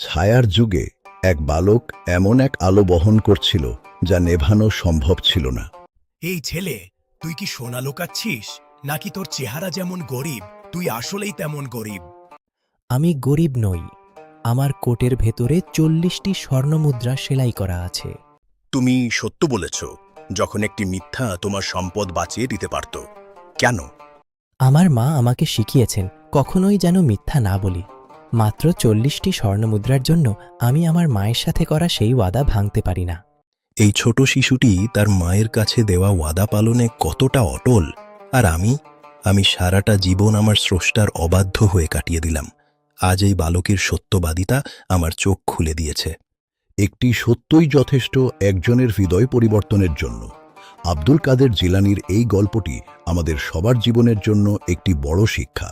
ছায়ার যুগে এক বালক এমন এক আলো বহন করছিল যা নেভানো সম্ভব ছিল না। এই ছেলে, তুই কি সোনা লুকাচ্ছিস, নাকি তোর চেহারা যেমন গরিব তুই আসলেই তেমন গরিব? আমি গরিব নই। আমার কোটের ভেতরে 40টি স্বর্ণমুদ্রা সেলাই করা আছে। তুমি সত্য বলেছ, যখন একটি মিথ্যা তোমার সম্পদ বাঁচিয়ে দিতে পারত। কেন? আমার মা আমাকে শিখিয়েছেন কখনোই যেন মিথ্যা না বলি। মাত্র 40টি স্বর্ণমুদ্রার জন্য আমি আমার মায়ের সাথে করা সেই ওয়াদা ভাঙতে পারি না। এই ছোট শিশুটি তার মায়ের কাছে দেওয়া ওয়াদা পালনে কতটা অটল, আর আমি সারাটা জীবন আমার স্রষ্টার অবাধ্য হয়ে কাটিয়ে দিলাম। আজ এই বালকের সত্যবাদিতা আমার চোখ খুলে দিয়েছে। একটি সত্যই যথেষ্ট একজনের হৃদয় পরিবর্তনের জন্য। আব্দুল কাদের জিলানীর এই গল্পটি আমাদের সবার জীবনের জন্য একটি বড় শিক্ষা।